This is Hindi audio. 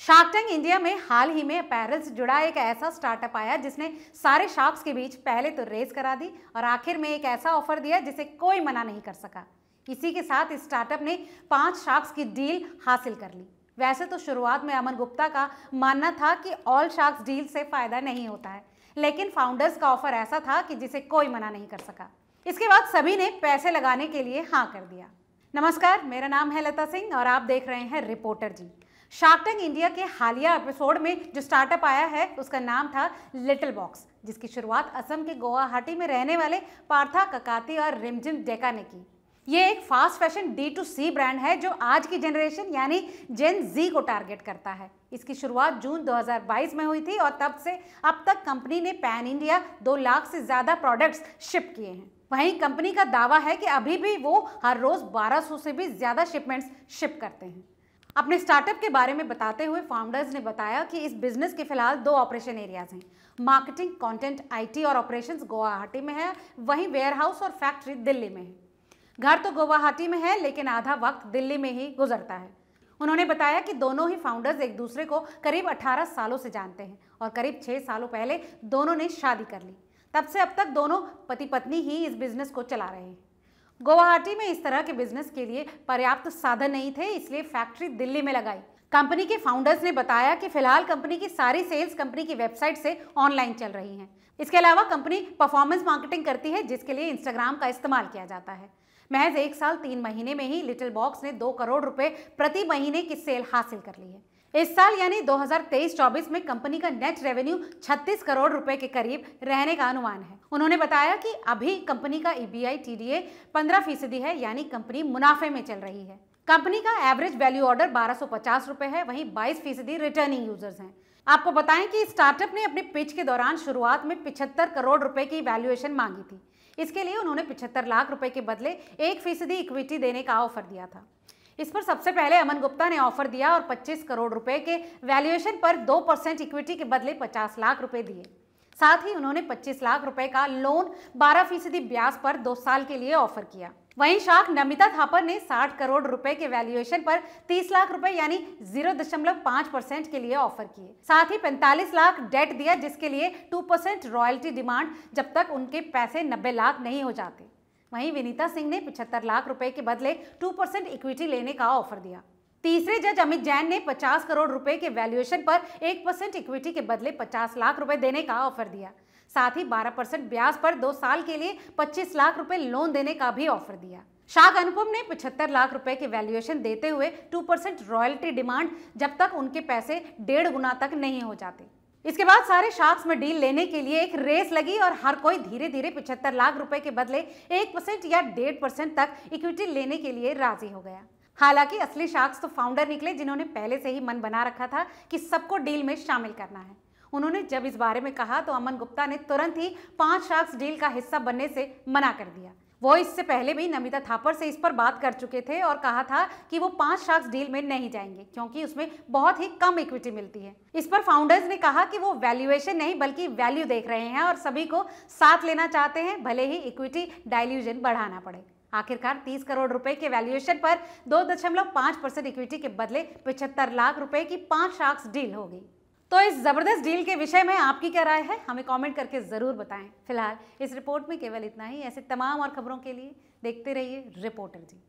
शार्क टैंक इंडिया में हाल ही में अपैरल से जुड़ा एक ऐसा स्टार्टअप आया जिसने सारे शार्क्स के बीच पहले तो रेस करा दी और आखिर में एक ऐसा ऑफर दिया जिसे कोई मना नहीं कर सका। इसी के साथ इस स्टार्टअप ने 5 शार्क्स की डील हासिल कर ली। वैसे तो शुरुआत में अमन गुप्ता का मानना था कि ऑल शार्क्स डील से फायदा नहीं होता है, लेकिन फाउंडर्स का ऑफर ऐसा था कि जिसे कोई मना नहीं कर सका। इसके बाद सभी ने पैसे लगाने के लिए हाँ कर दिया। नमस्कार, मेरा नाम है लता सिंह और आप देख रहे हैं रिपोर्टर जी। शार्क टैंक इंडिया के हालिया एपिसोड में जो स्टार्टअप आया है उसका नाम था लिटिल बॉक्स, जिसकी शुरुआत असम के गुवाहाटी में रहने वाले पार्था ककाती और रिमझिम डेका ने की। ये एक फास्ट फैशन D2C ब्रांड है जो आज की जनरेशन यानी जेन जी को टारगेट करता है। इसकी शुरुआत जून 2022 में हुई थी और तब से अब तक कंपनी ने पैन इंडिया 2 लाख से ज्यादा प्रोडक्ट्स शिप किए हैं। वहीं कंपनी का दावा है कि अभी भी वो हर रोज 1200 से भी ज्यादा शिपमेंट्स शिप करते हैं। अपने स्टार्टअप के बारे में बताते हुए फाउंडर्स ने बताया कि इस बिजनेस के फिलहाल 2 ऑपरेशन एरियाज हैं। मार्केटिंग, कंटेंट, IT और ऑपरेशंस गुवाहाटी में है, वहीं वेयरहाउस और फैक्ट्री दिल्ली में है। घर तो गुवाहाटी में है लेकिन आधा वक्त दिल्ली में ही गुजरता है। उन्होंने बताया कि दोनों ही फाउंडर्स एक दूसरे को करीब 18 सालों से जानते हैं और करीब 6 सालों पहले दोनों ने शादी कर ली। तब से अब तक दोनों पति पत्नी ही इस बिजनेस को चला रहे हैं। गुवाहाटी में इस तरह के बिजनेस के लिए पर्याप्त साधन नहीं थे, इसलिए फैक्ट्री दिल्ली में लगाई। कंपनी के फाउंडर्स ने बताया कि फिलहाल कंपनी की सारी सेल्स कंपनी की वेबसाइट से ऑनलाइन चल रही हैं। इसके अलावा कंपनी परफॉर्मेंस मार्केटिंग करती है, जिसके लिए इंस्टाग्राम का इस्तेमाल किया जाता है। महज 1 साल 3 महीने में ही लिटिल बॉक्स ने 2 करोड़ रुपए प्रति महीने की सेल हासिल कर ली है। इस साल यानी 2023-24 में कंपनी का नेट रेवेन्यू 36 करोड़ रुपए के करीब रहने का अनुमान है। उन्होंने बताया कि अभी कंपनी का EBITDA 15% है, यानी कंपनी मुनाफे में चल रही है। कंपनी का एवरेज वैल्यू ऑर्डर 1250 रुपए है, वहीं 22% रिटर्निंग यूजर्स हैं। आपको बताएं कि स्टार्टअप ने अपने पिच के दौरान शुरुआत में 75 करोड़ रुपए की वैल्यूएशन मांगी थी। इसके लिए उन्होंने 75 लाख रुपए के बदले 1% इक्विटी देने का ऑफर दिया था। इस पर सबसे पहले अमन गुप्ता ने ऑफर दिया और 25 करोड़ रुपए के वैल्यूएशन पर 2% इक्विटी के बदले 50 लाख रुपए दिए। साथ ही उन्होंने 25 लाख रुपए का लोन 12% ब्याज पर 2 साल के लिए ऑफर किया। वहीं शार्क नमिता थापर ने 60 करोड़ रुपए के वैल्यूएशन पर 30 लाख रुपए यानी 0.5% के लिए ऑफर किए। साथ ही 45 लाख डेट दिया, जिसके लिए 2% रॉयल्टी डिमांड जब तक उनके पैसे 90 लाख नहीं हो जाते। वहीं विनीता सिंह ने 75 लाख रुपए के बदले 2% इक्विटी लेने का ऑफर दिया। तीसरे जज अमित जैन ने 50 करोड़ रुपए के वैल्यूएशन पर 1% इक्विटी के बदले 50 लाख रुपए देने का ऑफर दिया। साथ ही 12% ब्याज पर 2 साल के लिए 25 लाख रुपए लोन देने का भी ऑफर दिया। शार्क अनुपम ने 75 लाख रुपए के वैल्यूएशन देते हुए 2% रॉयल्टी डिमांड जब तक उनके पैसे 1.5 गुना तक नहीं हो जाते। इसके बाद सारे शार्क्स में डील लेने के लिए एक रेस लगी और हर कोई धीरे धीरे 75 लाख रुपए के बदले 1% या 1.5% तक इक्विटी लेने के लिए राजी हो गया। हालांकि असली शार्क्स तो फाउंडर निकले, जिन्होंने पहले से ही मन बना रखा था कि सबको डील में शामिल करना है। उन्होंने जब इस बारे में कहा तो अमन गुप्ता ने तुरंत ही 5 शार्क्स डील का हिस्सा बनने से मना कर दिया। वो इससे पहले भी नमिता थापर से इस पर बात कर चुके थे और कहा था कि वो 5 शार्क्स डील में नहीं जाएंगे क्योंकि उसमें बहुत ही कम इक्विटी मिलती है। इस पर फाउंडर्स ने कहा कि वो वैल्यूएशन नहीं बल्कि वैल्यू देख रहे हैं और सभी को साथ लेना चाहते हैं, भले ही इक्विटी डाइल्यूजन बढ़ाना पड़े। आखिरकार 30 करोड़ रुपए के वैल्यूएशन पर 2.5% इक्विटी के बदले 75 लाख रुपए की 5 शार्क्स डील हो गई। तो इस जबरदस्त डील के विषय में आपकी क्या राय है, हमें कमेंट करके जरूर बताएं। फिलहाल इस रिपोर्ट में केवल इतना ही। ऐसे तमाम और खबरों के लिए देखते रहिए रिपोर्टर जी।